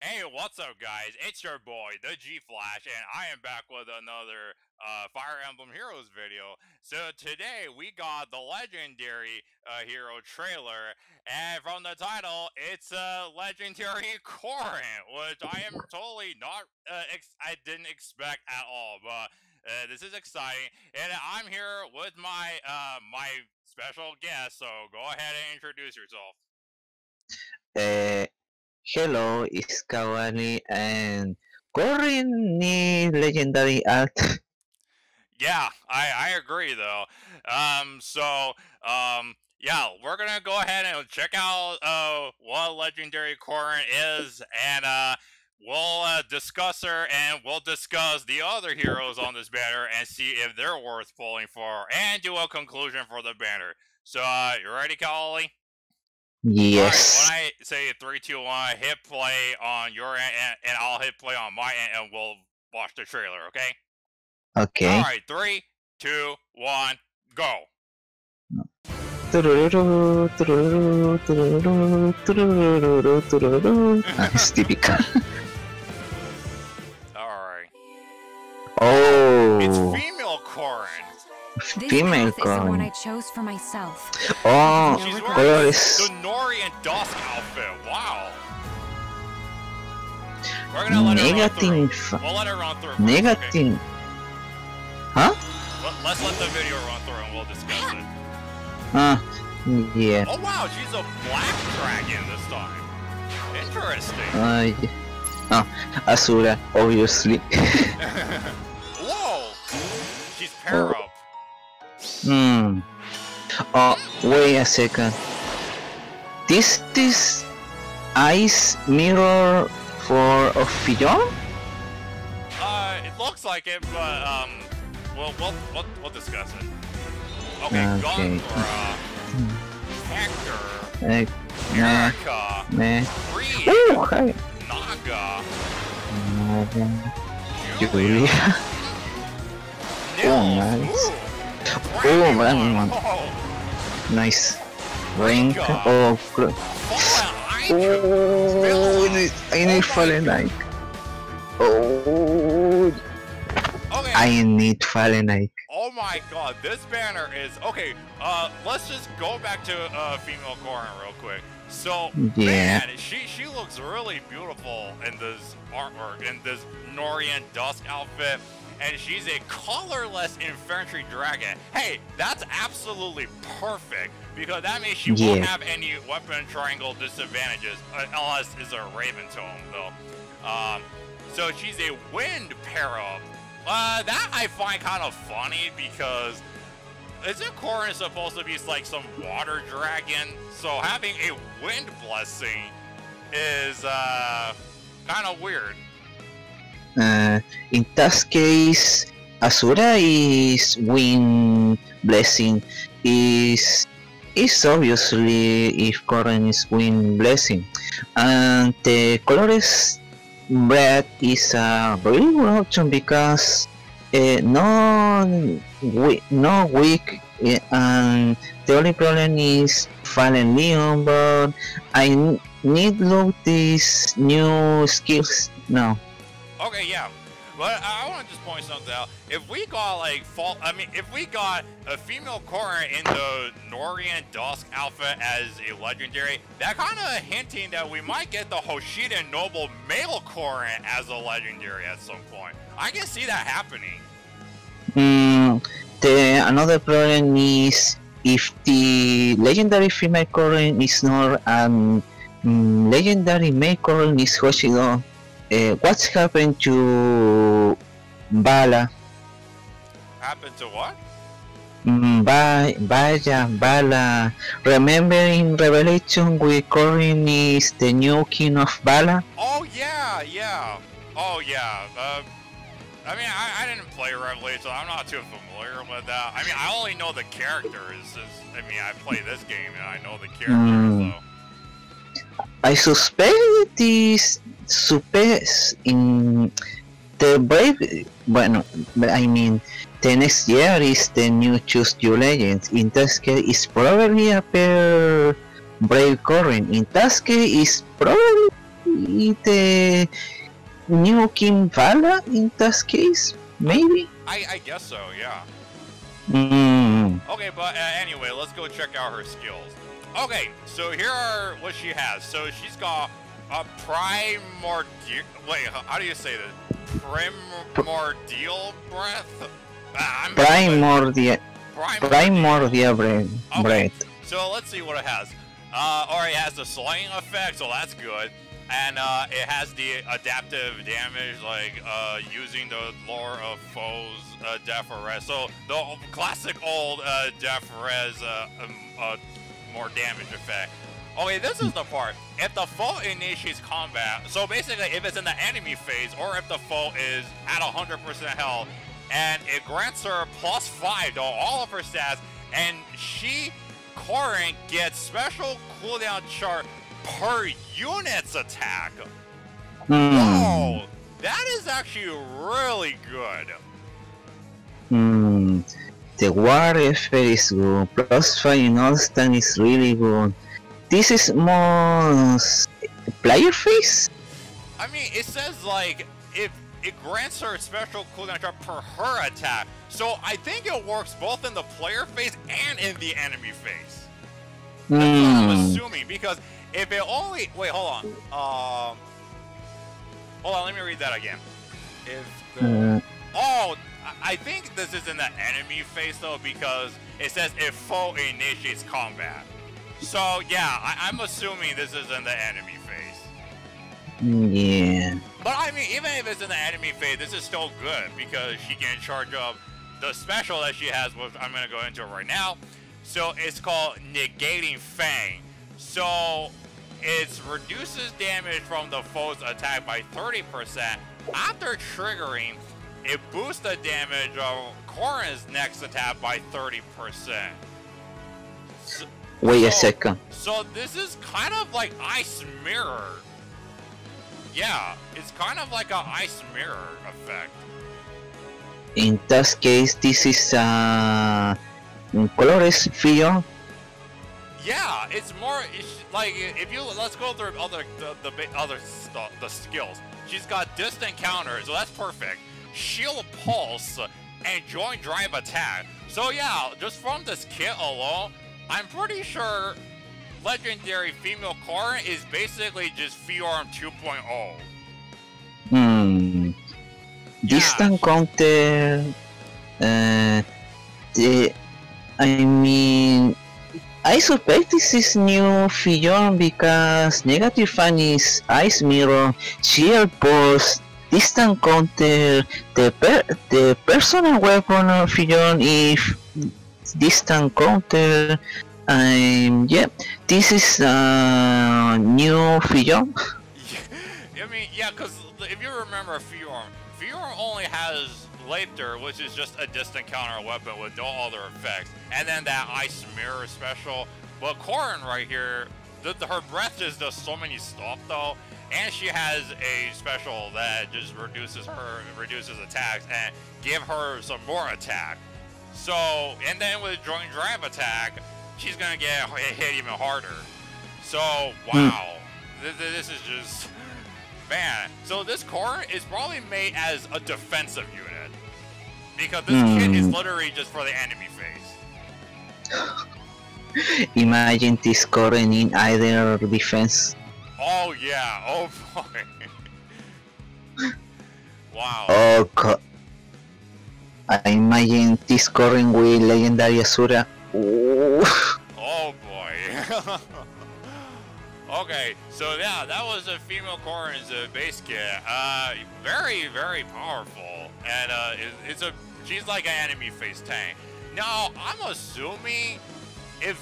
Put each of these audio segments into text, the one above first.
Hey, what's up, guys? It's your boy, the G Flash, and I am back with another Fire Emblem Heroes video. So today we got the legendary hero trailer, and from the title, it's legendary Corrin, which I am totally not, I didn't expect at all. But this is exciting, and I'm here with my my special guest. So go ahead and introduce yourself. Uh, Hello, it's KaoAli and Corrin ni legendary art. Yeah, I agree though. Yeah, we're gonna go ahead and check out what legendary Corrin is, and we'll discuss her, and we'll discuss the other heroes on this banner and see if they're worth pulling for, and do a conclusion for the banner. So, you ready, KaoAli? Yes. Alright, when I say 3, 2, 1, hit play on your end, and I'll hit play on my end, and we'll watch the trailer, okay? Okay. Alright, 3, 2, 1, go. It's typical. Alright. Oh. It's female Corrin. Female This path is the one Corrin. I chose for myself. Oh, She's wearing colores. the Nori and Dusk outfit. Wow. We're gonna let her run Negative. through. We'll let her run through. First, Negative. Huh? okay? Let's let the video run through and we'll discuss it. Yeah. Oh wow, she's a black dragon this time. Interesting. Asura, obviously. Whoa! She's pair up. Oh, wait a second. This ice mirror for Ophion? It looks like it, but we'll discuss it. Okay, Okay. Gantra, Hector, Nah. Erika, Nah. Rinka, Oh, hi. Naga, Naga. Julia, Julia. Nils. Oh, nice. Ooh, Oh, Brandon. man. Oh, Nice. Rinka. Oh, Fallen oh, I need Fallen Knight. Oh, Okay. I need Fallen Knight. Oh my god, this banner is okay. Let's just go back to female Corrin real quick. So Yeah. man, she looks really beautiful in this artwork, in this Nori and Dusk outfit, and she's a colorless infantry dragon. Hey, that's absolutely perfect because that means she won't Yeah. have any weapon triangle disadvantages unless it's a Raven Tome though. So she's a wind pair up. That I find kind of funny because isn't Corrin supposed to be like some water dragon? So having a wind blessing is kind of weird. In that case, Asura is wind blessing. Is obviously if Corrin is wind blessing, and the colors red is a very good option because no weak, and the only problem is Fallen Leon, but I need look these new skills now. Okay, yeah. But I want to just point something out. If we got like if we got a female Corrin in the Nori and Dusk outfit as a legendary, that kind of hinting that we might get the Hoshida Noble male Corrin as a legendary at some point. I can see that happening. The another problem is if the legendary female Corrin is not legendary male Corrin is Hoshido. What's happened to Bala? Happened to what? Bala. Remember in Revelation where Corrin is the new king of Bala? Oh yeah, yeah. Oh yeah. I mean, I didn't play Revelation, so I'm not too familiar with that. I mean, I only know the characters. I mean, I play this game and I know the characters, so. I suspect this in the brave. Bueno, I mean, the next year is the new Choose Your Legends. In that case, it's probably a pair Brave Corrin. In that case, it's probably the new Kim Vala in that case? Maybe? I guess so, yeah. Okay, but anyway, let's go check out her skills. Okay, so here are what she has. So she's got a primordial... Wait, how do you say this? Primordial breath? Primordial breath. So let's see what it has. Or it has the slaying effect, so that's good. And it has the adaptive damage, like using the lore of foes, def or res. So the classic old def res more damage effect. Okay, this is the part. If the foe initiates combat, so basically if it's in the enemy phase or if the foe is at 100% health, and it grants her +5 to all of her stats, and Corrin gets special cooldown chart per unit's attack. Whoa, that is actually really good. The war effect is good. +5 in all stand is really good. This is more player phase? I mean, it says like if it grants her special cooldown chart per her attack. So I think it works both in the player phase and in the enemy phase. That's what I'm assuming, because if it only... Wait, hold on. Hold on, let me read that again. If the... Oh, I think this is in the enemy phase, though, because it says if foe initiates combat. So, yeah, I'm assuming this is in the enemy phase. Yeah. But, I mean, even if it's in the enemy phase, this is still good, because she can charge up the special that she has, which I'm going to go into right now. So, it's called Negating Fang. So, it reduces damage from the foe's attack by 30%. After triggering, it boosts the damage of Corrin's next attack by 30%. Wait a second. So this is kind of like Ice Mirror. Yeah, it's kind of like an Ice Mirror effect. In that case, this is colorless figure. Yeah, it's more like if you let's go through the skills. She's got distant counter, so that's perfect. Shield pulse and joint drive attack. So yeah, just from this kit alone, I'm pretty sure legendary female Corrin is basically just Fiorm 2.0. Distant counter. I mean, I suspect this is new Fiorm because negative fan is Ice Mirror, Shield Pulse, distant counter, the personal weapon of Fiorm is distant counter. Yeah, this is new Fiorm. I mean, yeah, because if you remember Fiorm only has Hector, which is just a distant counter weapon with no other effects, and then that Ice Mirror special. But Corrin right here, her breath just does so many stuff though, and she has a special that just reduces attacks and give her some more attack. So, and then with joint drive attack, she's gonna get hit even harder. So, wow, this is just, man. So this Corrin is probably made as a defensive unit, because this kit is literally just for the enemy phase. Imagine this Corrin in either defense. Oh yeah, oh boy. Wow. Oh god. I imagine this Corrin with Legendary Asura. Oh boy. Okay, so yeah, that was a female Corrin's base kit. Very, very powerful, and she's like an enemy phase tank. Now, I'm assuming if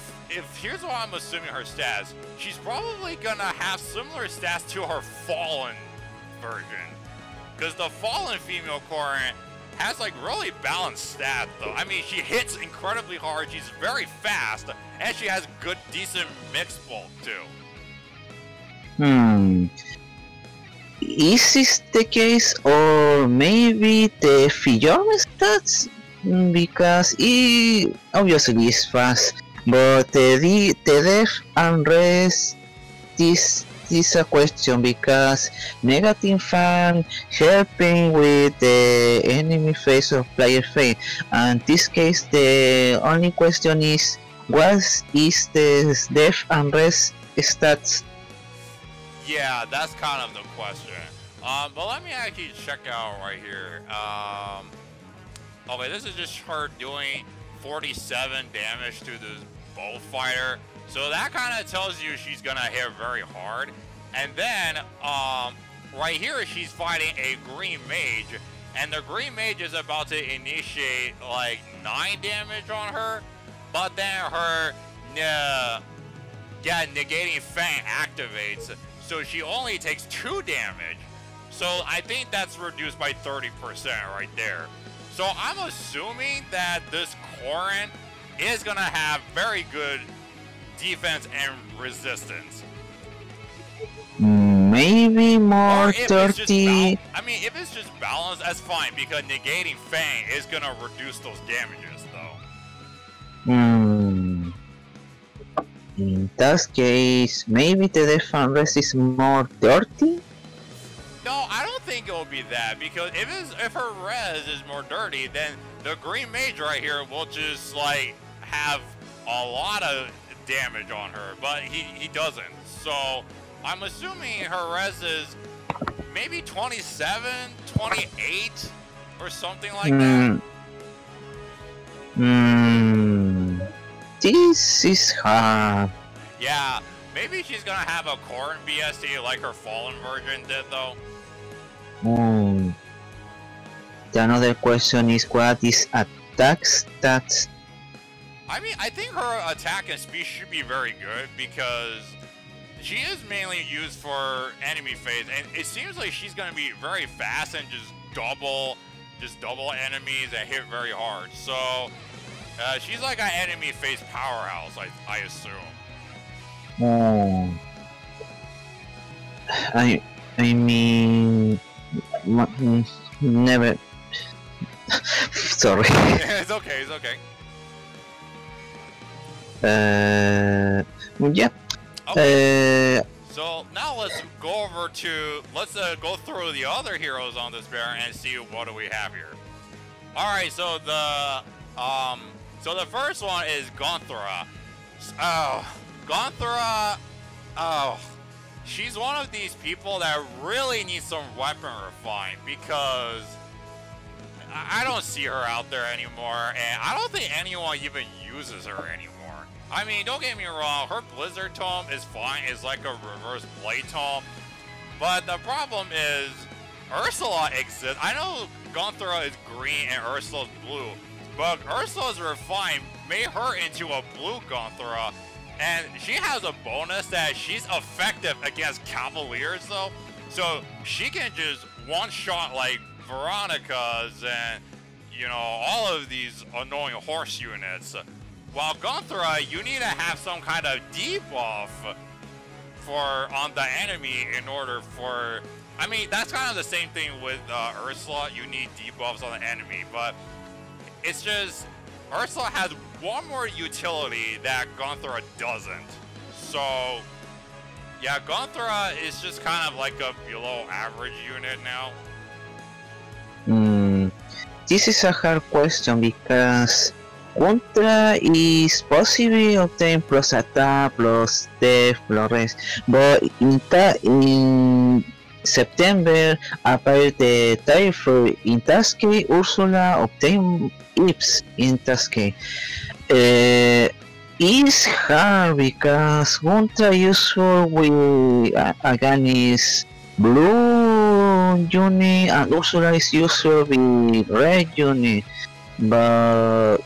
here's what I'm assuming her stats. She's probably gonna have similar stats to her Fallen version, because the Fallen female Corrin has like really balanced stats though. I mean, she hits incredibly hard, she's very fast, and she has good, decent mix bulk too. Is this the case, or maybe the Fiorm stats? Because it obviously is fast, but the def and rest, this is a question because negative fan helping with the enemy phase of player phase. And in this case, the only question is what is the death and rest stats? Yeah, that's kind of the question. But let me actually check out right here. Okay, this is just her doing 47 damage to the bow fighter. So that kind of tells you she's gonna hit very hard. And then, right here she's fighting a green mage. And the green mage is about to initiate like 9 damage on her. But then her, negating fang activates. So she only takes 2 damage. So I think that's reduced by 30% right there. So I'm assuming that this Corrin is gonna have very good defense and resistance. Maybe more 30. I mean, if it's just balanced, that's fine because negating Fang is gonna reduce those damages, though. In that case, maybe the defense rest is more 30? No, I don't think it will be that because if her res is more dirty, then the green mage right here will just like have a lot of damage on her, but he doesn't. So I'm assuming her res is maybe 27, 28 or something like that. This is hard. Yeah, maybe she's gonna have a Corrin BSD like her Fallen version did though. The another question is what is attack stats? I mean, I think her attack and speed should be very good because she is mainly used for enemy phase, and it seems like she's gonna be very fast and just double enemies and hit very hard. So she's like an enemy phase powerhouse, I assume. I mean, never. Sorry. It's okay. It's okay. Yeah. Okay. So now let's go over to go through the other heroes on this bear and see what do we have here. All right. So the first one is Gantra. Gantra. She's one of these people that really needs some weapon refine because I don't see her out there anymore, and I don't think anyone even uses her anymore. I mean, don't get me wrong, her Blizzard Tome is fine, it's like a reverse Blade Tome, but the problem is Ursula exists. I know Gantra is green and Ursula's blue, but Ursula's refined made her into a blue Gantra. And she has a bonus that she's effective against Cavaliers though. So she can just one-shot like Veronica's and, you know, all of these annoying horse units. While Gantra, you need to have some kind of debuff on the enemy in order for... I mean, that's kind of the same thing with Ursula. You need debuffs on the enemy, but it's just... Ursula has one more utility that Gantra doesn't. So, yeah, Gantra is just kind of like a below average unit now. This is a hard question because Contra is possibly obtained plus attack, plus death, plus rest, but in September appeared the typhoon. In that case, Ursula obtained Ips in that case. It's hard because Gantra useful with against blue unit and Ursula is useful with red unit, but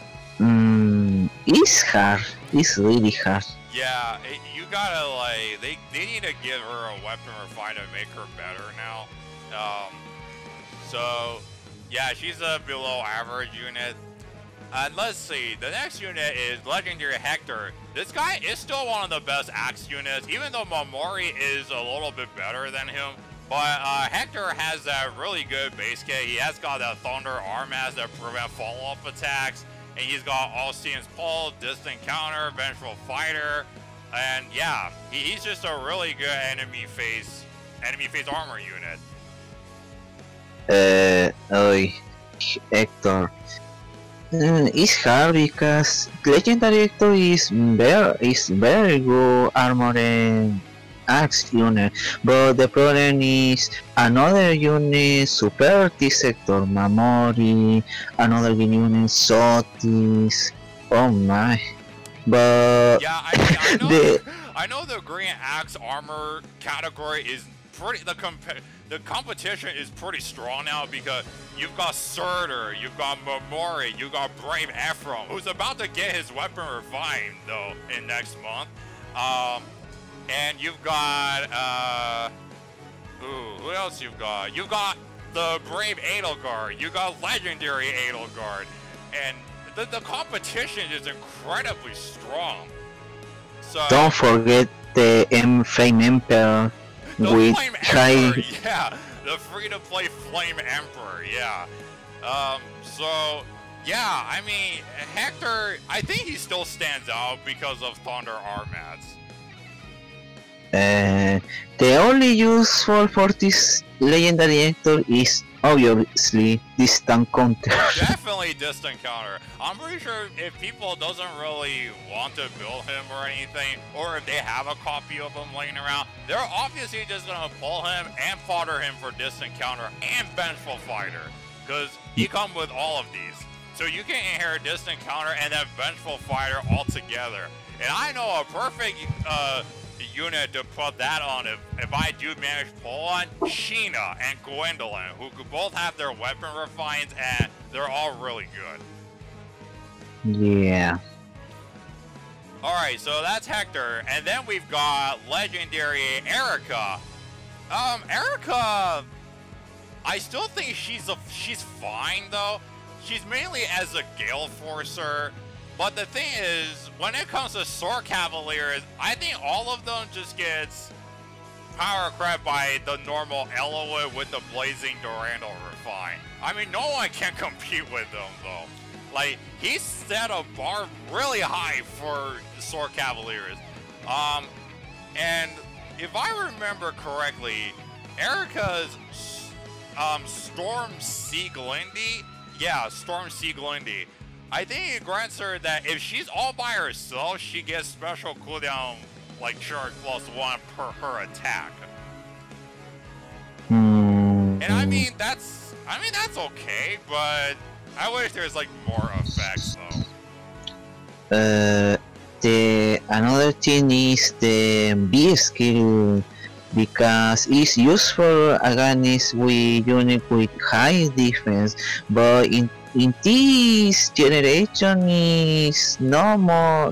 it's hard. It's really hard. Yeah, you gotta like they need to give her a weapon refine to make her better now. So yeah, she's a below average unit. Let's see, the next unit is Legendary Hector. This guy is still one of the best axe units, even though Momori is a little bit better than him. But Hector has that really good base kit. He has got that Thunder Arm Mass that prevent follow-up attacks. And he's got All-Seeing Pulse, Distant Counter, Vengeful Fighter. And yeah, he's just a really good enemy face armor unit. Hector. It's hard because Legendary Hector is very good armored axe unit, but the problem is another unit super T-Sector Mamori, another unit Sotis. Oh my! But yeah, I know I know the green axe armor category is pretty the competition is pretty strong now because you've got Surtur, you've got Mamori, you've got Brave Ephraim, who's about to get his weapon refined though in next month. And you've got who else you've got? You've got the Brave Edelgard, you got Legendary Edelgard, and the competition is incredibly strong. So don't forget the Flame Emperor. The with Flame high... Emperor, yeah, the free-to-play Flame Emperor, yeah. So yeah, I mean Hector, I think he still stands out because of Thunder Armats. The only useful for this legendary Hector is obviously distant counter. Definitely distant counter. I'm pretty sure if people doesn't really want to build him or anything, or if they have a copy of him laying around, they're obviously just gonna pull him and fodder him for distant counter and vengeful fighter, because he comes with all of these. So you can inherit distant counter and then vengeful fighter all together. And I know a perfect unit to put that on if I do manage to pull on Sheena and Gwendolyn, who could both have their weapon refines and they're all really good. Yeah. Alright, so that's Hector, and then we've got legendary Erika. Erika, I still think she's fine though. She's mainly as a Gale Forcer. But the thing is, when it comes to Sword Cavaliers, I think all of them just gets power crept by the normal Elowood with the Blazing Durandal Refine. I mean, no one can compete with them though. Like, he set a bar really high for Sword Cavaliers. And if I remember correctly, Erika's Storm Sieglinde, yeah, Storm Sieglinde, I think it grants her that if she's all by herself, she gets special cooldown like Charge +1 per her attack. And I mean that's okay, but I wish there's like more effects though. The another thing is the B skill, because it's useful against with unit with high defense, but in this generation is no more,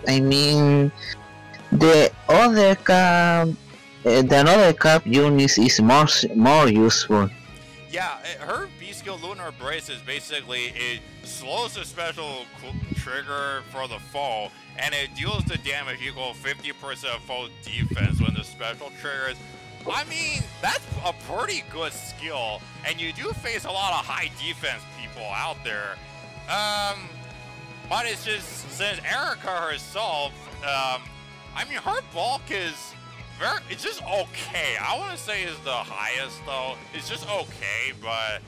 I mean the other cap units is more useful. Yeah, her B skill Lunar Embrace is basically it slows the special trigger for the foe, and it deals the damage equal 50% of foe defense when the special triggers. I mean, that's a pretty good skill, and you do face a lot of high defense people out there. But it's just, since Erika herself, I mean, her bulk is it's just okay. I want to say is the highest though. It's just okay, but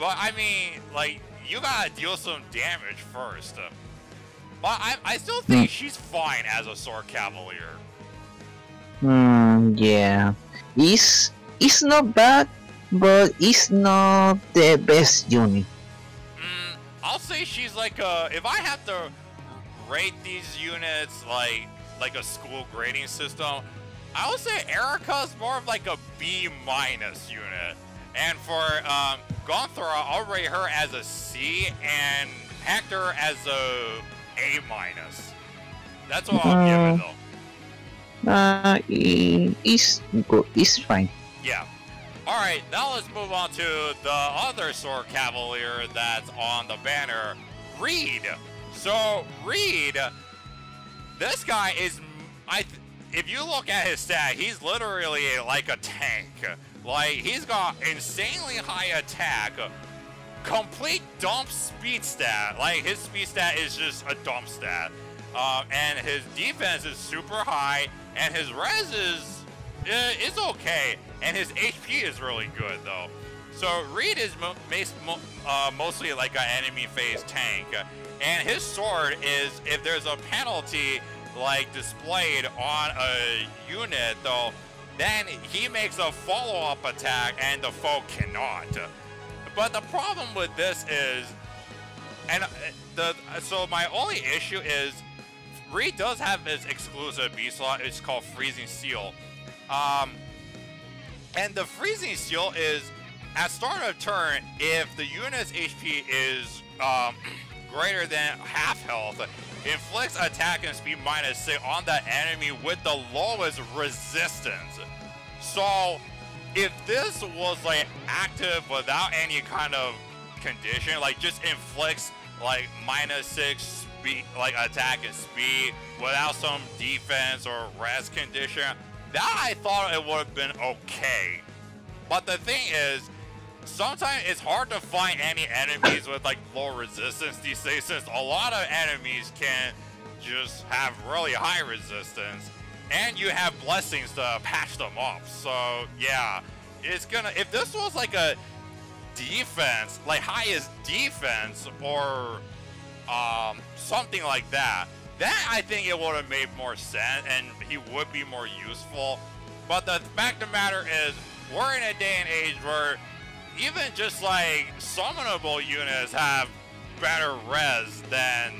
I mean, like, you gotta deal some damage first. But I still think she's fine as a Sword Cavalier. Yeah. It's not bad, but it's not the best unit. I'll say she's like a, if I have to rate these units like a school grading system, I would say Erika's more of like a B- unit. And for Gantra, I'll rate her as a C and Hector as a A-. That's what I'll give it though. It's good. It's fine. Yeah. Alright, now let's move on to the other Sword Cavalier that's on the banner, Reed. So, Reed, this guy is, if you look at his stat, he's literally like a tank. Like, he's got insanely high attack, complete dump speed stat. Like, his speed stat is just a dump stat. And his defense is super high, and his res is okay, and his HP is really good though. So Reed is mostly like an enemy phase tank, and his sword is, if there's a penalty like displayed on a unit though, then he makes a follow-up attack and the foe cannot. But the problem with this is, so my only issue is, Reed does have his exclusive B slot. It's called Freezing Seal. And the Freezing Seal is, at start of turn, if the unit's HP is greater than half health, inflicts attack and speed -6 on the enemy with the lowest resistance. So if this was like active without any kind of condition, like just inflicts like -6 speed, like attack and speed without some defense or res condition, that I thought it would have been okay. But the thing is, sometimes it's hard to find any enemies with like low resistance these days, since a lot of enemies can just have really high resistance, and you have blessings to patch them up. So yeah, it's gonna, if this was like a defense, like highest defense or something like that, then I think it would have made more sense and he would be more useful. But the fact of the matter is, we're in a day and age where even just like summonable units have better res than,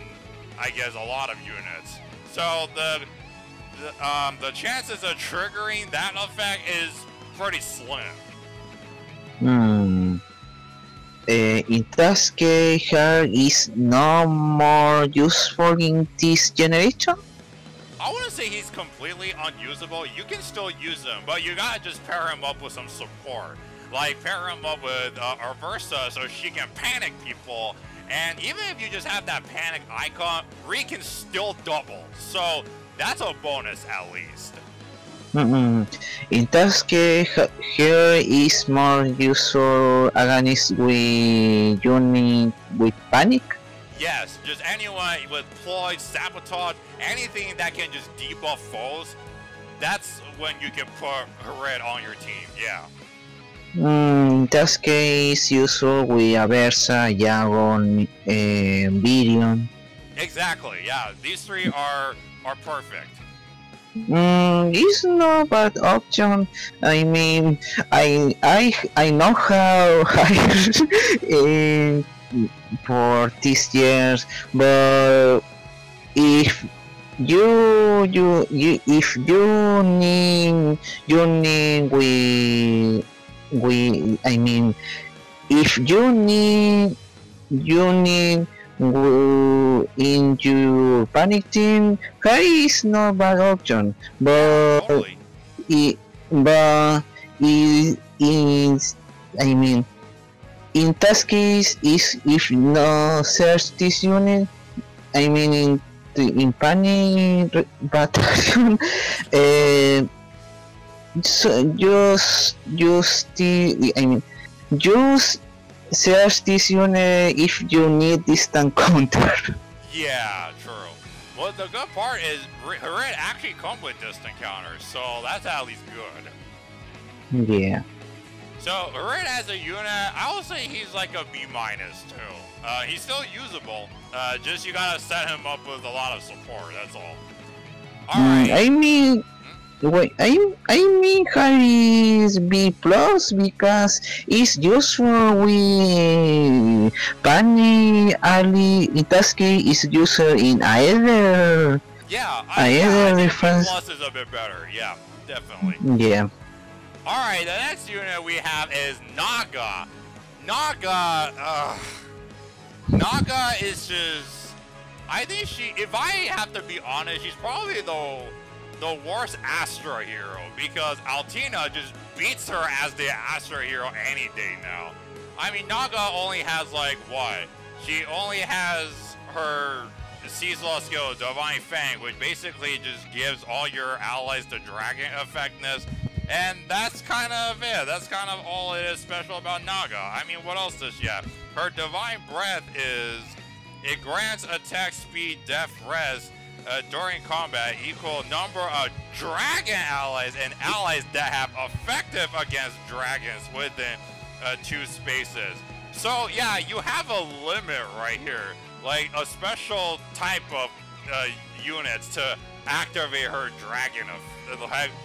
I guess, a lot of units. So the chances of triggering that effect is pretty slim. In that case, her is no more useful in this generation? I wouldn't say he's completely unusable. You can still use him, but you gotta just pair him up with some support. Like, pair him up with Arversa so she can panic people. And even if you just have that panic icon, Ree can still double. So that's a bonus at least. In that case, here is more useful against with unit with panic? Yes, just anyone with ploy, sabotage, anything that can just debuff foes, that's when you can put Red on your team, yeah. In that case, useful with Aversa, Yagon, Virion. Exactly, yeah, these three are perfect. It's not a bad option. I mean, I know how high for this years, but if you need I mean, if you need in your panic team, Harry is not a bad option, but Totally. I mean, in that case, is if no search this unit, I mean in panic battalion, so just search this unit if you need distant counter. Yeah, true. Well, the good part is Red actually come with distant counters, so that's at least good. Yeah. So Red as a unit, I would say he's like a B- too. He's still usable. Just you gotta set him up with a lot of support. That's all. All right. I mean, wait. I mean, Harry is B plus because it's useful with KaoAli. In that case, is useful in either. Yeah, I think B+ reference. is a bit better. Yeah, definitely. Yeah. All right, the next unit we have is Naga. Naga is just, I think if I have to be honest, she's probably the worst Astra hero, because Altina just beats her as the Astra hero any day now. I mean, Naga only has like what? She only has her seasonal skill, Divine Fang, which basically just gives all your allies the dragon effectiveness. And that's kind of it. That's kind of all it is special about Naga. I mean, what else does she have? Her Divine Breath is... It grants attack speed, def, res during combat equal number of dragon allies and allies that have effective against dragons within 2 spaces. So yeah, you have a limit right here. Like a special type of units to activate her dragon,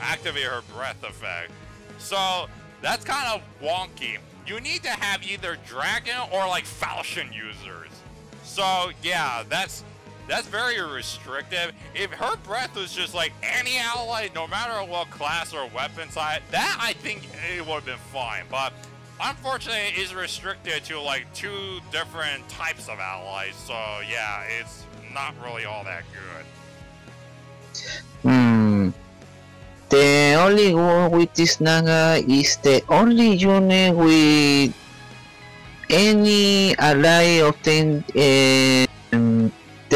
activate her breath effect. So that's kind of wonky. You need to have either dragon or like falchion users. So yeah, that's very restrictive. If her breath was just like any ally, no matter what class or weapon type, that I think it would have been fine. But unfortunately, it's restricted to like 2 different types of allies. So yeah, it's not really all that good. The only one with this Naga is the only unit with any ally obtain the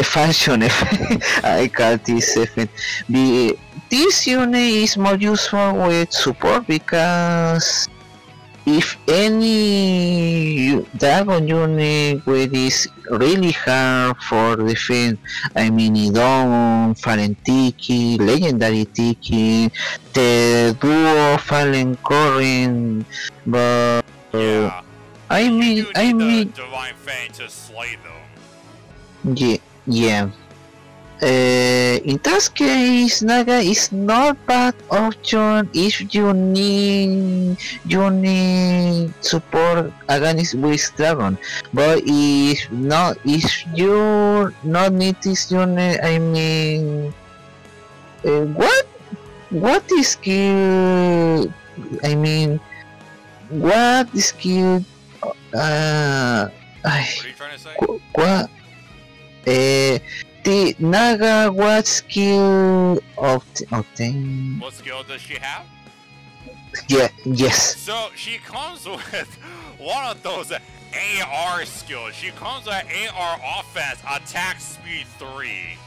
fashion effect. I call this effect. This unit is more useful with support because if any dragon unit with is really hard for defense, I mean Idon, Fallen Tiki, Legendary Tiki, the duo Fallen Corrin, but yeah. I mean Divine Fang to slay them. Yeah. In that case, Naga is not bad option if you need support against with dragon. But if you not need this unit, I mean, what is skill? I mean, what is skill? What are you trying to say? What? The Naga, what skill obtain? What skill does she have? Yeah, yes. So she comes with one of those AR skills. She comes with AR offense, attack speed 3.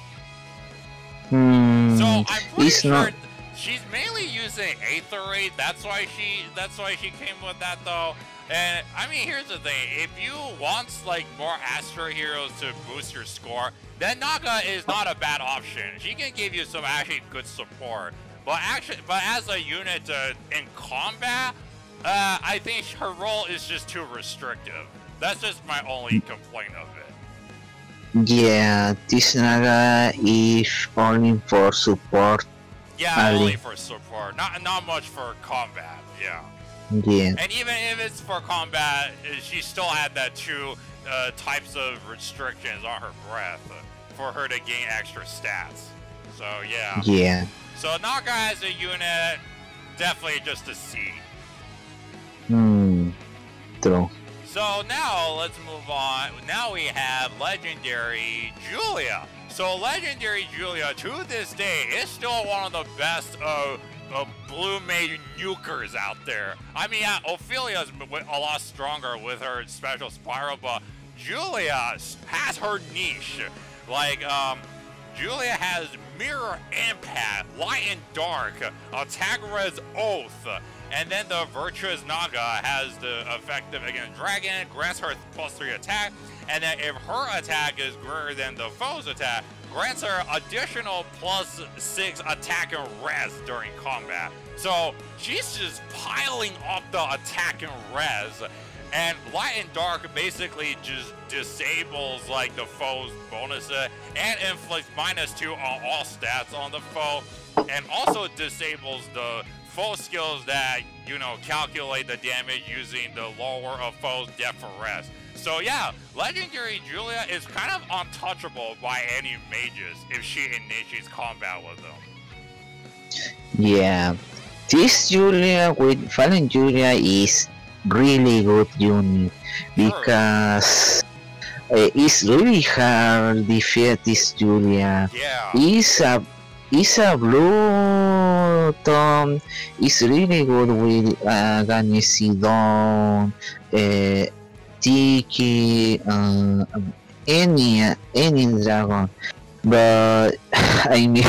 So I'm pretty sure she's mainly using Aether Raid. That's why she came with that though. And I mean, here's the thing: if you want like more Astro heroes to boost your score, then Naga is not a bad option. She can give you some actually good support. But as a unit in combat, I think her role is just too restrictive. That's just my only complaint of it. Yeah, this Naga is only for support. Yeah, only for support. Not much for combat. Yeah. Yeah. And even if it's for combat, she still had that 2 types of restrictions on her breath for her to gain extra stats. So yeah. Yeah. So Naga as a unit, definitely just a C. True. So now let's move on. Now we have Legendary Julia. So Legendary Julia, to this day, is still one of the best blue mage nukers out there. I mean, yeah, Ophelia's a lot stronger with her special spiral, but Julia has her niche. Like, Julia has Mirror Impact, Light and Dark, Attack Res Oath, and then the Virtuous Naga has the effective against Dragon, grants her +3 attack, and then if her attack is greater than the foe's attack, grants her additional +6 attack and res during combat. So she's just piling up the attack and res. And Light and Dark basically just disables like the foe's bonuses and inflicts -2 on all stats on the foe, and also disables the foe skills that, you know, calculate the damage using the lower of foe's depth or rest. So yeah, Legendary Julia is kind of untouchable by any mages if she initiates combat with them. Yeah, this Julia with Fallen Julia is really good unit because it's really hard to defeat this Julia. Yeah. It's a blue tone. It's really good with Ganesidon, Tiki, any dragon. But I mean,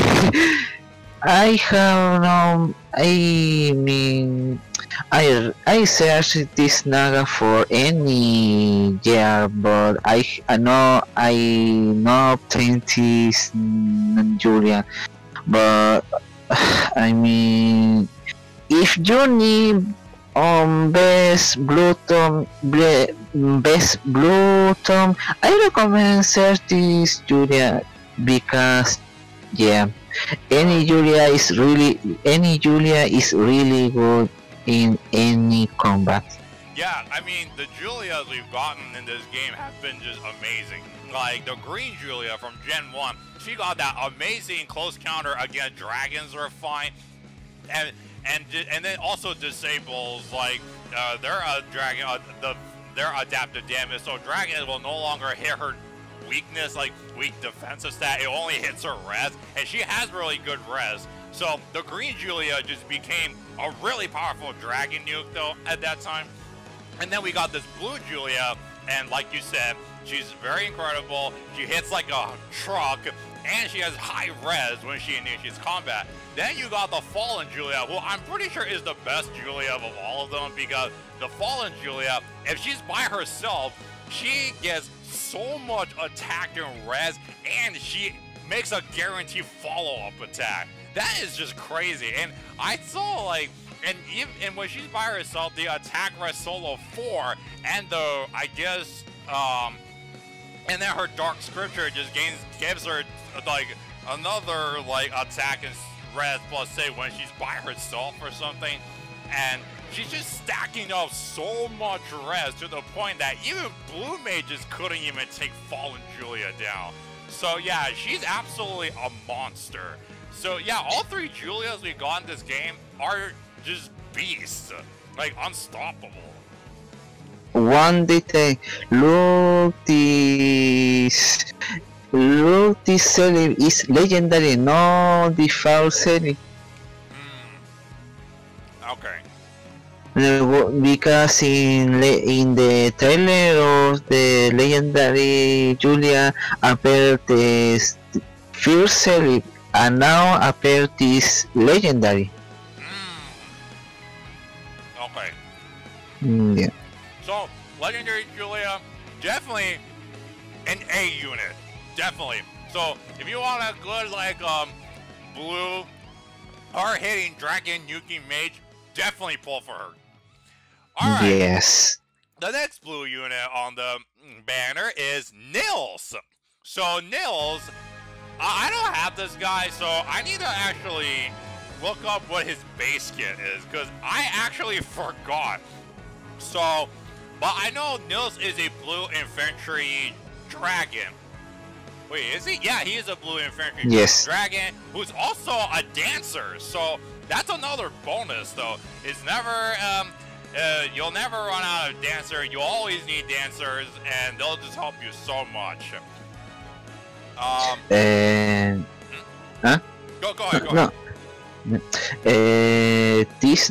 I have no I mean, I searched this Naga for any year, but I know plenty Julia, but I mean, if you need best blue tone, I recommend search this Julia because yeah. Any Julia is really good in any combat. Yeah, I mean, the Julias we've gotten in this game have been just amazing. Like, the green Julia from Gen 1, she got that amazing close counter against dragons are fine. And then also disables, like, their dragon, their adaptive damage, so dragons will no longer hit her weakness, like weak defensive stat. It only hits her res, and she has really good res. So the green Julia just became a really powerful dragon nuke though at that time. And then we got this blue Julia, and like you said, she's very incredible. She hits like a truck, and she has high res when she initiates combat. Then you got the Fallen Julia, who I'm pretty sure is the best Julia of all of them, because the Fallen Julia, if she's by herself, she gets so much attack and res, and she makes a guaranteed follow-up attack. That is just crazy. And I saw, like, and when she's by herself, the attack res solo 4, and the, I guess, and then her Dark Scripture just gives her, like, another, like, attack and res plus say when she's by herself or something. And she's just stacking up so much res to the point that even blue mages couldn't even take Fallen Julia down. So yeah, she's absolutely a monster. So yeah, all three Julias we got in this game are just beasts, like unstoppable. One detail, look this series is legendary, no default series. Okay. Because in the trailer of the legendary Julia appeared the first series, and now appeared this legendary. Okay. Yeah. So legendary Julia, definitely an A unit, definitely. So if you want a good like blue hard-hitting dragon nuking mage, definitely pull for her. Alright. Yes. The next blue unit on the banner is Nils. So Nils, I don't have this guy, so I need to actually look up what his base kit is, because I actually forgot. So, but I know Nils is a blue infantry dragon. Wait, is he? Yeah, he is a blue infantry dragon who's also a dancer. So that's another bonus, though. It's never, you'll never run out of dancer. You always need dancers, and they'll just help you so much. Huh? Go ahead. No. This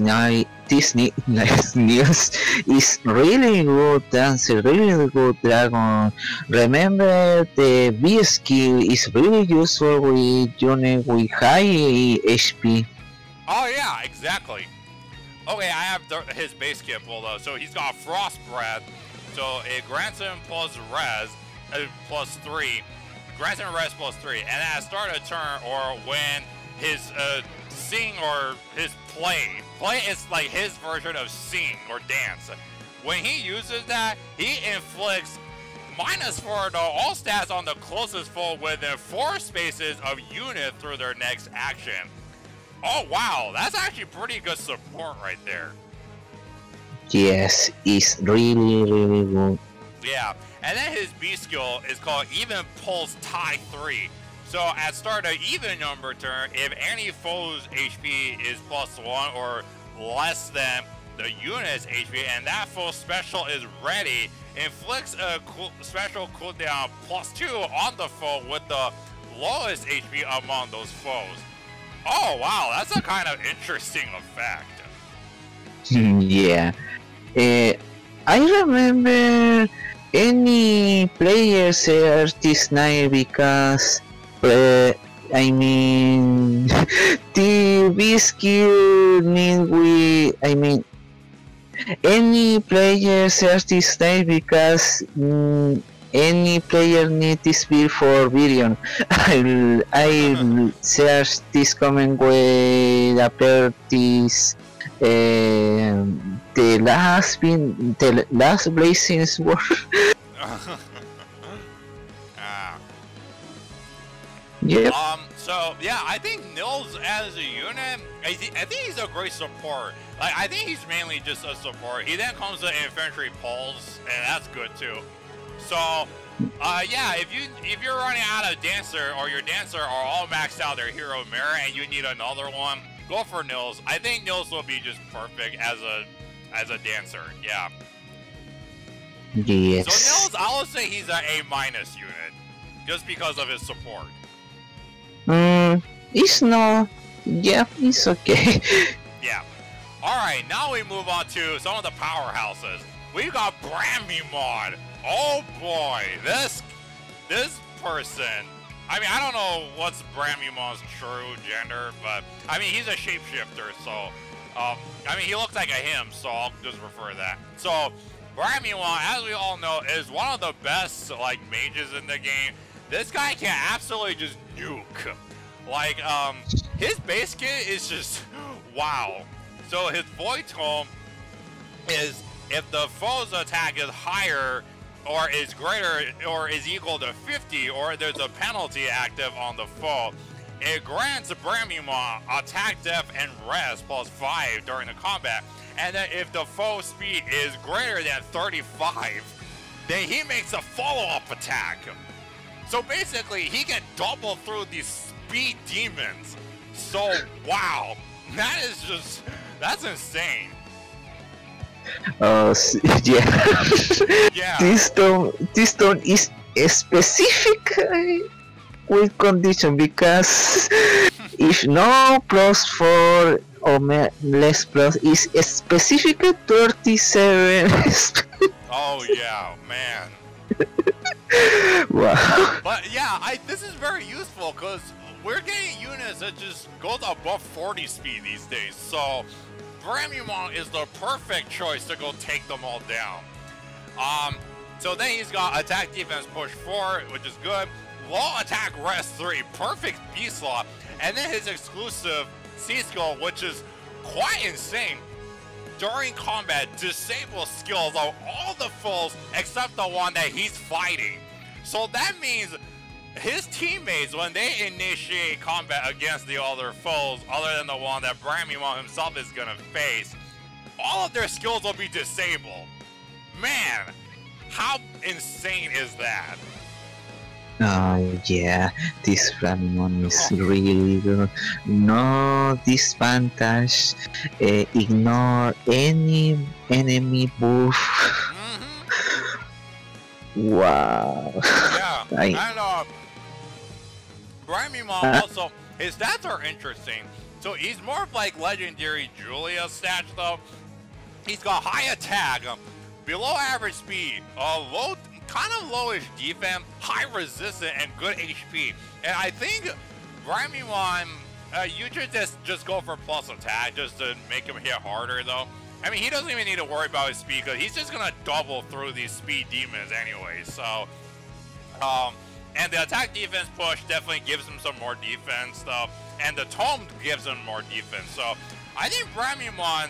Nils is really good dancer, really good dragon. Remember, the B skill is really useful with units with high HP. Oh yeah, exactly. Okay, I have his base kit pulled up. So he's got Frost Breath, so it grants him plus res, plus 3. Grants him res plus 3, and at the start of turn, or when his sing or his play is like his version of sing or dance. When he uses that, he inflicts -4 to all stats on the closest foe within 4 spaces of unit through their next action. Oh wow, that's actually pretty good support right there. Yes, it's really good. Yeah, and then his B skill is called Even Pulse Tie 3. So at start of even number turn, if any foe's HP is +1 or less than the unit's HP, and that foe special is ready, inflicts a special cooldown +2 on the foe with the lowest HP among those foes. Oh wow, that's a kind of interesting effect. Yeah. I remember any player search this night because I mean, the skill mean any player search this name because any player need this build for Virion. I'll search this comment with appear this the last blazing sword. Yep. So yeah, I think Nils as a unit, I think he's a great support. Like, I think he's mainly just a support. He then comes to infantry pulse, and that's good too. So, yeah, if you're running out of dancer, or your dancer are all maxed out their hero mirror, and you need another one, go for Nils. I think Nils will be just perfect as a dancer. Yeah. Yes. So Nils, I will say he's an A- unit, just because of his support. It's no. Yeah, it's okay. Yeah. Alright, now we move on to some of the powerhouses. We've got Bramimon. Oh boy, this person. I mean, I don't know what's Bramimon's true gender, but I mean, he's a shapeshifter, so I mean, he looks like a him, so I'll just refer to that. So Bramimon, as we all know, is one of the best like mages in the game. This guy can absolutely just nuke. Like, his base kit is just wow. So his Void Tome is if the foe's attack is higher or is greater or is equal to 50, or there's a penalty active on the foe, it grants Bramimon attack, def, and rest +5 during the combat. And then if the foe speed is greater than 35, then he makes a follow-up attack. So basically, he can double through these speed demons. So wow, that's insane. Yeah. Yeah. This tone is specific with condition because if no +4 or less plus is specific 37. Oh yeah, man. Wow. But yeah, this is very useful because we're getting units that just goes above 40 speed these days. So Bramimon is the perfect choice to go take them all down. So then he's got attack, defense, push 4, which is good. Low attack, rest 3, perfect B slot, and then his exclusive C skill, which is quite insane. During combat, disable skills of all the foes except the one that he's fighting. So that means his teammates, when they initiate combat against the other foes, other than the one that Bramimon himself is gonna face, all of their skills will be disabled. Man, how insane is that? Yeah, this Bramimon is really good. No disadvantage, ignore any enemy buff. Wow. Yeah, and Bramimon also, his stats are interesting. So he's more of like legendary Julia stats though. He's got high attack, below average speed, low, kind of lowish defense, high resistance, and good HP. And I think Bramimon, you should just go for plus attack just to make him hit harder though. I mean, he doesn't even need to worry about his speed because he's just gonna double through these speed demons anyway. So, and the attack defense push definitely gives him some more defense though, and the tome gives him more defense. So, I think Bramimon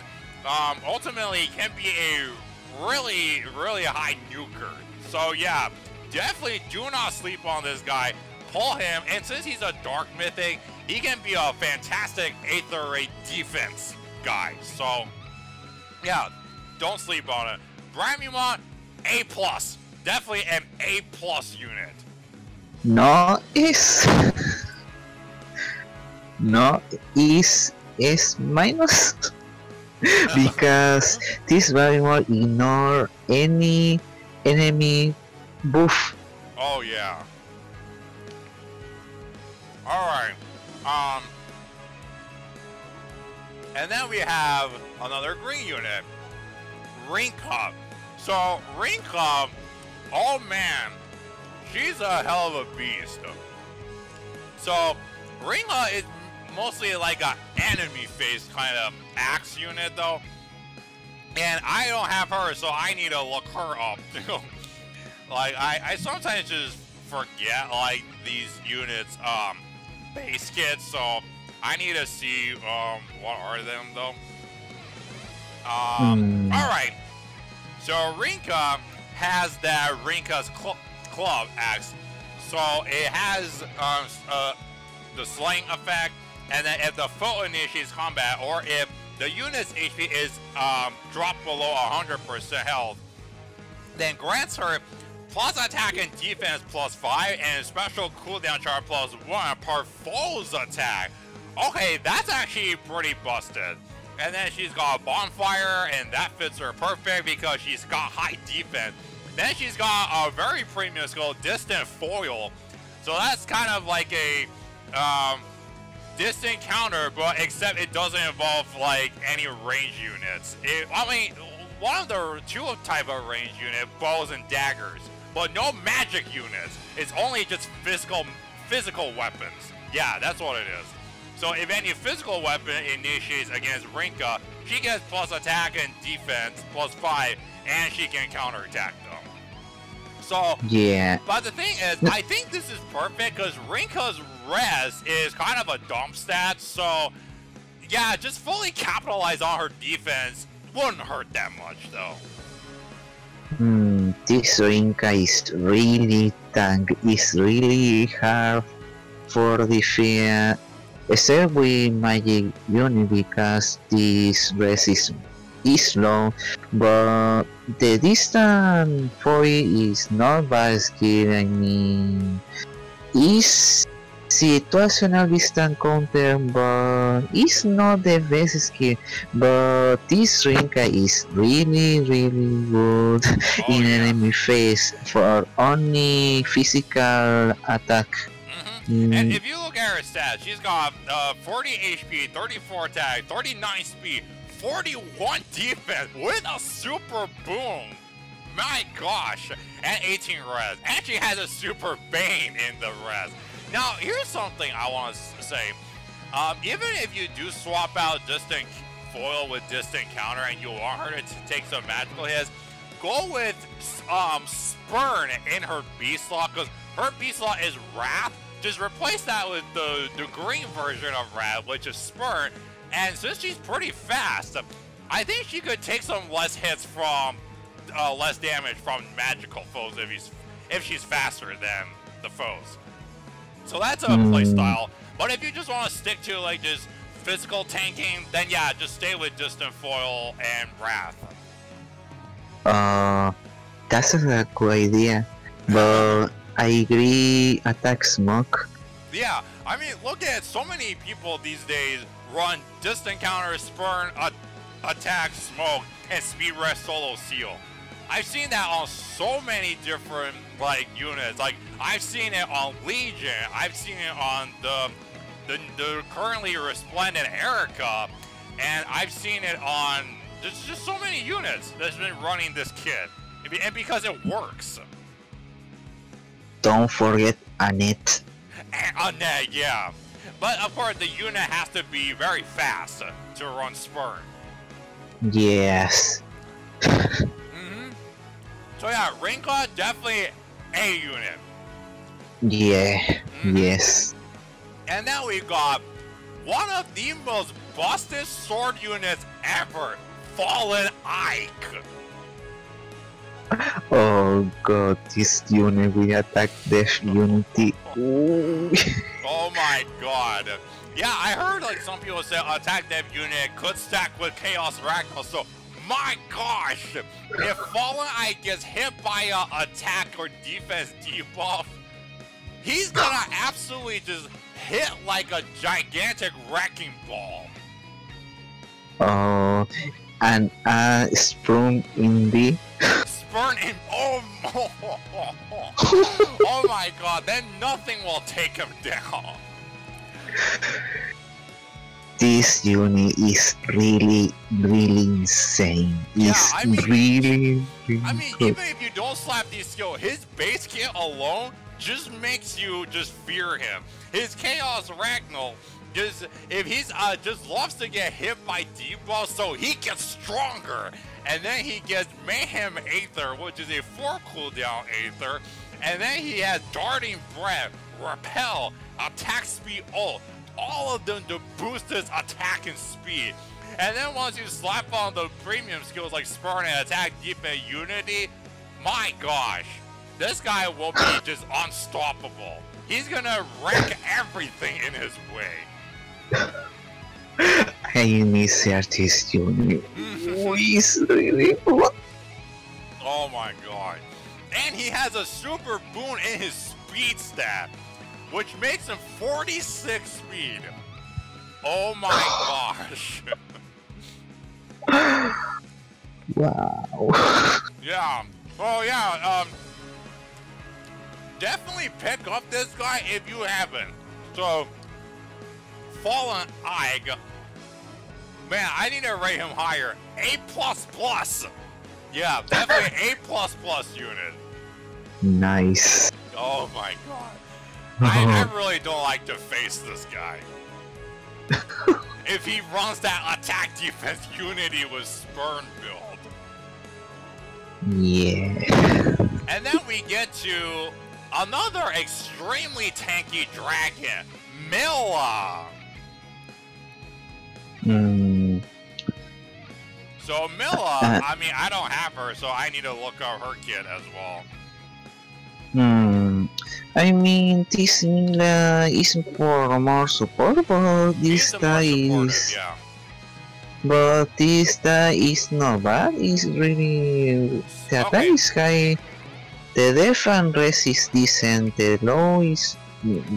ultimately can be a really, really high nuker. So yeah, definitely do not sleep on this guy. Pull him, and since he's a dark mythic, he can be a fantastic 8th or 8 defense guy. So yeah, don't sleep on it. Bramimon, A+. Definitely an A+ unit. No is S minus because this Bramimon ignore any enemy buff. Oh yeah. Alright. And then we have another green unit, Rinka. So Rinka, oh man, she's a hell of a beast. So Rinka is mostly like an enemy-faced kind of axe unit, though. And I don't have her, so I need to look her up, too. Like, I sometimes just forget, like, these units, base kits, so I need to see, what are them, though? Alright. So, Rinka has that Rinka's club axe. So, it has, the slaying effect, and then if the foe initiates combat, or if the unit's HP is dropped below 100% health, then grants her plus attack and defense +5 and special cooldown charge +1 per foe's attack. Okay, that's actually pretty busted. And then she's got a bonfire, and that fits her perfect because she's got high defense. Then she's got a very premium skill, distant foil. So that's kind of like a distant counter, but except it doesn't involve like any range units. I mean, one of the two type of range unit, bows and daggers, but no magic units. It's only just physical weapons. Yeah, that's what it is. So if any physical weapon initiates against Rinka, she gets plus attack and defense +5, and she can counterattack them. So, yeah. But the thing is, I think this is perfect because Rinka's res is kind of a dump stat. So, yeah, just fully capitalize on her defense wouldn't hurt that much, though. This Rinka is really really hard for defeat, except with magic unit because this res is low, but the distant foil is not bad skill. I mean, is situational distant counter, but it's not the best skill. But this Rinka is really good in enemy face for only physical attack. And if you look at her stats, she's got 40 HP, 34 attack, 39 speed, 41 defense with a super boom. My gosh. And 18 res. And she has a super bane in the res. Now, here's something I want to say. Even if you do swap out distant foil with distant counter and you want her to take some magical hits, go with Spurn in her beast slot, because her beast slot is Wrath. Just replace that with the green version of Wrath, which is Spurn. And since she's pretty fast, I think she could take some less hits from, less damage from magical foes if she's faster than the foes. So that's a playstyle. But if you just want to stick to like just physical tanking, then yeah, just stay with distant foil and Wrath. That's a good idea. But I agree, attack smoke. Yeah, I mean, look at so many people these days run distant counter, Spurn, attack, smoke, and speed rest solo seal. I've seen that on so many different like units. Like I've seen it on Legion. I've seen it on the currently resplendent Erika, and I've seen it on just so many units that's been running this kit, and because it works. Don't forget Annette. And Annette, yeah. But of course, the unit has to be very fast to run Spurn. Yes. So yeah, Rinka definitely a unit. Yeah. Yes. And now we got one of the most busted sword units ever, Fallen Ike. Oh god, this unit will attack Death Unity. Oh my god. Yeah, I heard like some people say attack Death unit could stack with Chaos Ragnar, so my gosh, if Fallen Ike gets hit by a attack or defense debuff, he's gonna absolutely just hit like a gigantic wrecking ball. Oh, and Sprung in the Spurn in. Oh my god, then nothing will take him down. This unit is really insane. It's I mean, even if you don't slap these skills, his base kit alone just makes you just fear him. His Chaos Ragnall, if he's just loves to get hit by debuffs, so he gets stronger. And then he gets Mayhem Aether, which is a 4 cooldown Aether. And then he has Darting Breath, Repel, Attack Speed Ult. All of them to boost his attack and speed. And then once you slap on the premium skills like Spurn and Attack, Defense, Unity, my gosh, this guy will be just unstoppable. He's gonna wreck everything in his way. I miss Artist Unit. He's really what? Oh my god. And he has a super boon in his speed stat, which makes him 46 speed. Oh my gosh. Wow. Yeah. Oh yeah, definitely pick up this guy if you haven't. So, Fallen Ig. Man, I need to rate him higher. A++. Yeah, definitely A++ unit. Nice. Oh my god. I really don't like to face this guy. If he runs that attack defense unity with Spurn build. Yeah. And then we get to another extremely tanky dragon, Milla. So Milla, I mean, I don't have her, so I need to look up her kit as well. I mean, this Milla is for more support, but this guy is... Yeah. But this guy is not bad, it's really... The attack is high, the def and res is decent, the low is...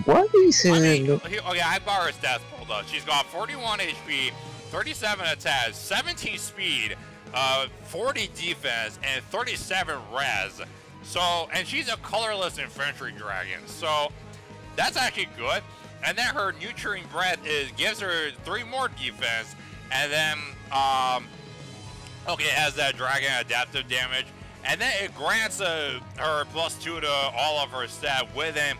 What is it? Okay, I got her stats pulled up. She's got 41 HP, 37 attack, 17 speed, 40 defense, and 37 res. So, and she's a colorless infantry dragon, so that's actually good. And then her Nurturing Breath gives her 3 more defense, and then, okay, it has that dragon adaptive damage, and then it grants her +2 to all of her stats within,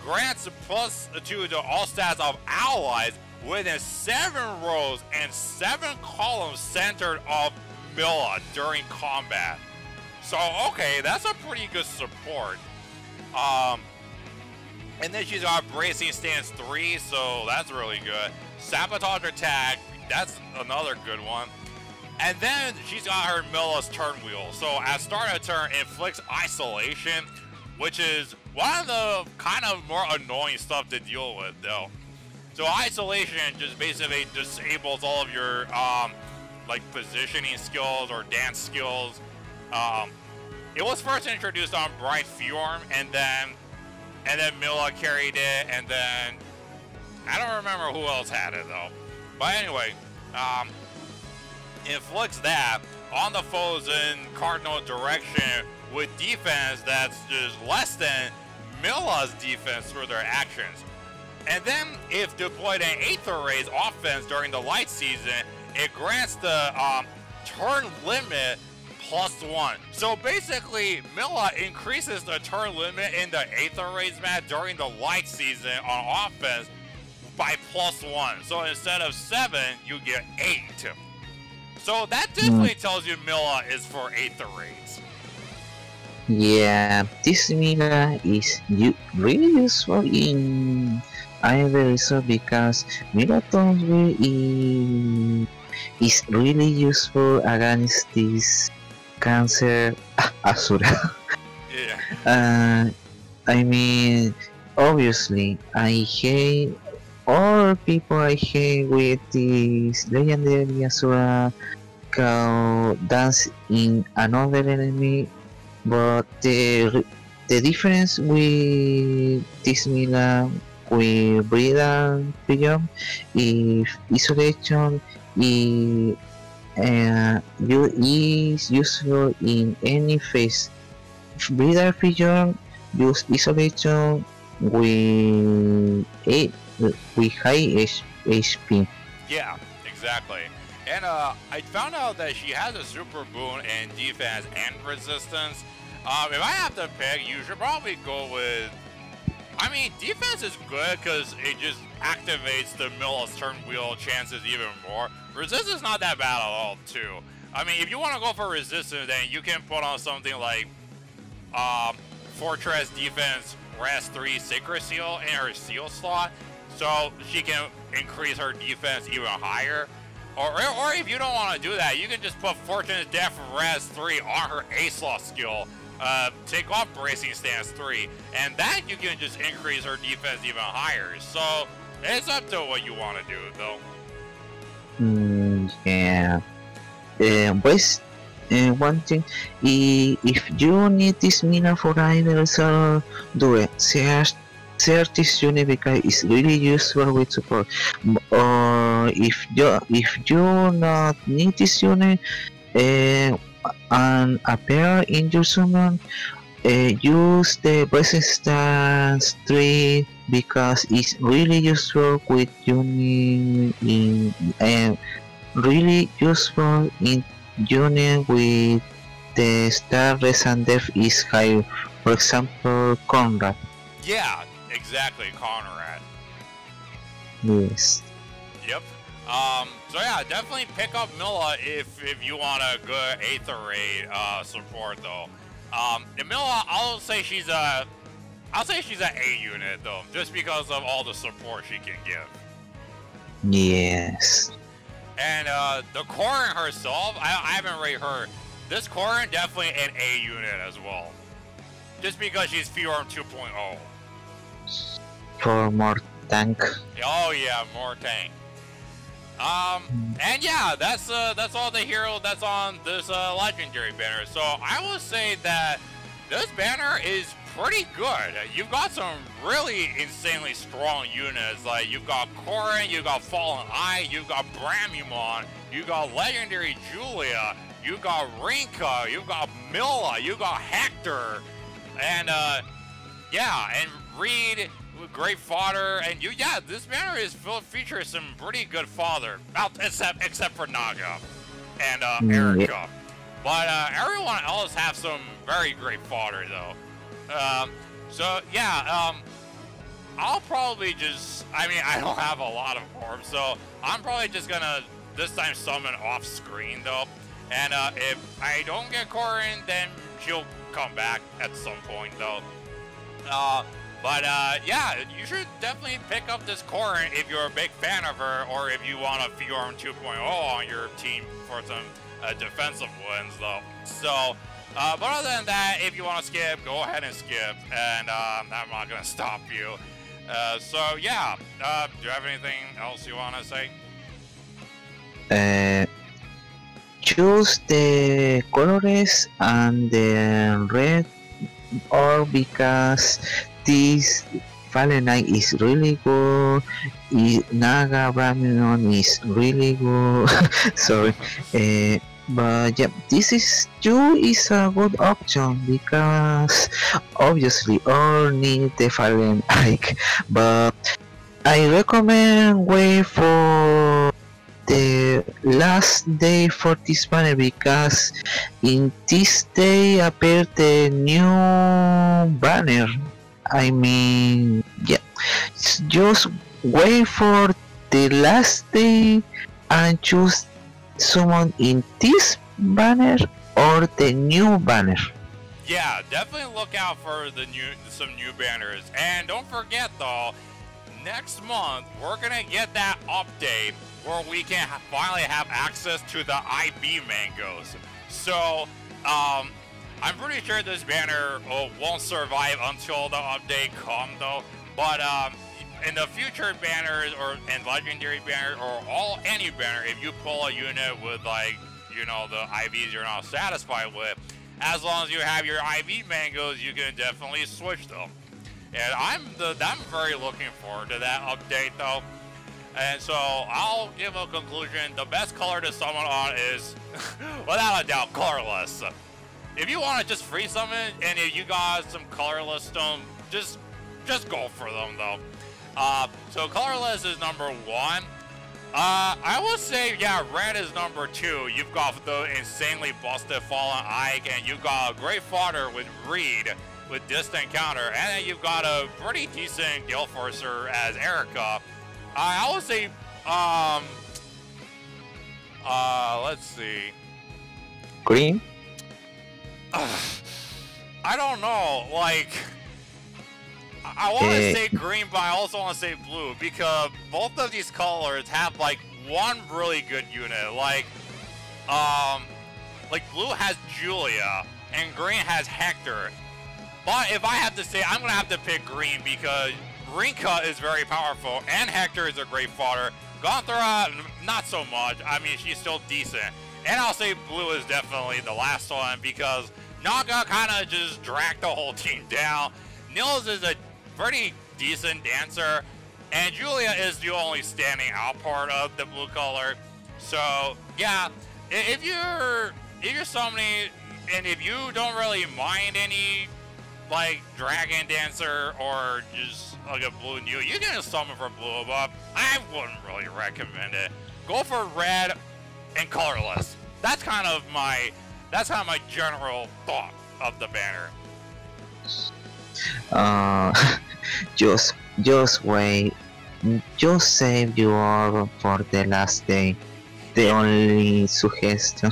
grants +2 to all stats of allies within 7 rows and 7 columns centered of Milla during combat. So, okay, that's a pretty good support. And then she's got Bracing Stance 3, so that's really good. Sabotage Attack, that's another good one. And then she's got her Milla's Turn Wheel. So at start of turn, inflicts Isolation, which is one of the kind of more annoying stuff to deal with, though. So Isolation just basically disables all of your like positioning skills or dance skills. It was first introduced on Bright Fjorm, and then Milla carried it, and then I don't remember who else had it though. But anyway, inflicts that on the foes in cardinal direction with defense that's just less than Milla's defense through their actions. And then if deployed in Aether Rays offense during the light season, it grants the turn limit +1. So basically, Milla increases the turn limit in the Aether Rays map during the light season on offense by +1. So instead of 7, you get 8. So that definitely tells you Milla is for Aether Rays. Yeah, this Milla is really useful in either resort because Milla Tonswheel is really useful against this Cancer Asura. Yeah. I mean, obviously, I hate all people I hate with this legendary Asura Kao dance in another enemy, but the difference with this Milla with Breed and Freedom is isolation is useful in any phase. Breeder Fusion use isolation with high HP. Yeah, exactly. And I found out that she has a super boon in defense and resistance. If I have to pick, you should probably go with. I mean, defense is good because it just activates the Milla's turn wheel chances even more. Resistance is not that bad at all, too. I mean, if you want to go for resistance, then you can put on something like Fortress Defense Res 3 Sacred Seal in her seal slot, so she can increase her defense even higher. Or if you don't want to do that, you can just put Fortune's Death Res 3 on her A slot skill. Take off Bracing Stance 3, and that you can just increase her defense even higher. So it's up to what you want to do, though. Yeah. Pues, one thing, if you need this Mina for items, do it. Share this unit because it's really useful with support. Or if you not need this unit, and appear in your summon, use the resistance 3 because it's really useful with unit really useful in unit with the star res and def is high. For example, Conrad. Yeah, exactly, Conrad. Yes. Yep. So yeah, definitely pick up Milla if you want a good Aether Raid support though. And Milla, I'll say she's an A unit though, just because of all the support she can give. Yes. And the Corrin herself, I haven't rated her. This Corrin definitely an A unit as well, just because she's Fiorm 2.0. For more tank. Oh yeah, more tank. And yeah, that's all the hero that's on this legendary banner. So I will say that this banner is pretty good. You've got some really insanely strong units. Like you've got Corrin, you've got Fallen Eye, you've got Bramumon, you've got Legendary Julia, you've got Rinka, you've got Milla, you've got Hector, and yeah, and Reed. Great fodder, and this banner features some pretty good fodder, except for Naga and Erika. But everyone else have some very great fodder though. So yeah, I'll probably just, I mean, I don't have a lot of orbs, so I'm probably just gonna this time summon off screen though. And if I don't get Corrin, then she'll come back at some point though. But yeah, you should definitely pick up this Corrin if you're a big fan of her, or if you want a Fiorm 2.0 on your team for some defensive wins, though. So, but other than that, if you want to skip, go ahead and skip, and I'm not gonna stop you. So yeah, do you have anything else you want to say? Choose the colors and the red or because this Fallen Knight is really good. Naga Bramumon is really good. Sorry, but yeah, this is a good option because obviously all need the Fallen Knight, but I recommend wait for the last day for this banner because in this day appear the new banner. I mean, yeah, just wait for the last day and choose someone in this banner or the new banner. Yeah, definitely look out for some new banners, and don't forget though, next month we're gonna get that update where we can finally have access to the IB mangoes. So, I'm pretty sure this banner won't survive until the update comes though. But in the future banners and legendary banners or any banner, if you pull a unit with like, you know, the IVs you're not satisfied with, as long as you have your IV mangoes, you can definitely switch them. And I'm very looking forward to that update though. And so I'll give a conclusion. The best color to summon on is, without a doubt, colorless. If you want to just free summon, and if you got some colorless stone, just go for them though. So colorless is number 1. I would say, yeah, red is number 2. You've got the insanely busted Fallen Ike, and you've got a great fodder with Reed with Distant Counter, and then you've got a pretty decent Gale Forcer as Erika. I would say, let's see. Green? I don't know, like, I want to say green, but I also want to say blue, because both of these colors have, like, one really good unit. Like blue has Julia, and green has Hector. But if I have to say, I'm going to have to pick green, because Rinka is very powerful, and Hector is a great fodder. Gantra, not so much. I mean, she's still decent. And I'll say blue is definitely the last one, because Naga kind of just dragged the whole team down. Nils is a pretty decent dancer, and Julia is the only standing out part of the blue color. So yeah, if you're summoning, and if you don't really mind any like dragon dancer or just like a blue new, you can summon for blue, but I wouldn't really recommend it. Go for red and colorless. That's kind of my general thought of the banner. Just wait. Just save your for the last day. The only suggestion.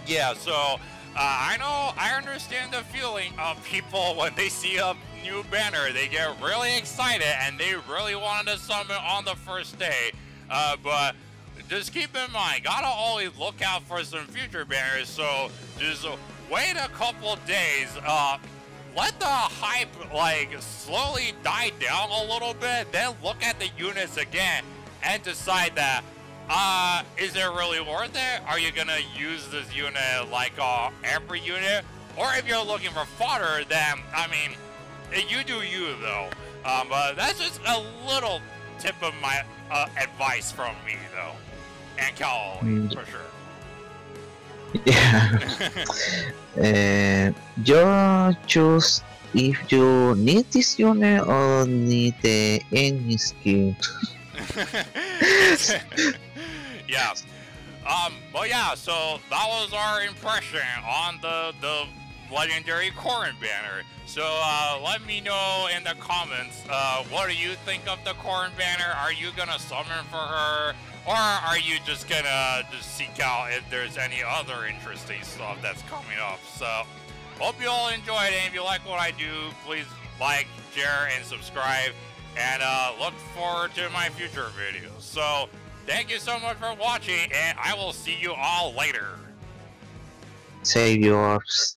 Yeah, so I understand the feeling of people when they see a new banner, they get really excited and they really wanted to summon on the first day. But just keep in mind, gotta always look out for some future banners. So just wait a couple days. Let the hype like slowly die down a little bit, then look at the units again and decide that is it really worth it? Are you gonna use this unit like every unit? Or if you're looking for fodder, then I mean, you do you though. But that's just a little tip of my advice from me though, and KaoAli for sure. Yeah. You choose if you need this unit or need any skill. Yeah. But yeah, so that was our impression on the legendary Corrin banner. So let me know in the comments, what do you think of the Corrin banner? Are you gonna summon for her? Or are you just gonna just seek out if there's any other interesting stuff that's coming up? So, hope you all enjoyed, and if you like what I do, please like, share, and subscribe, and look forward to my future videos. So, thank you so much for watching, and I will see you all later. Save yours.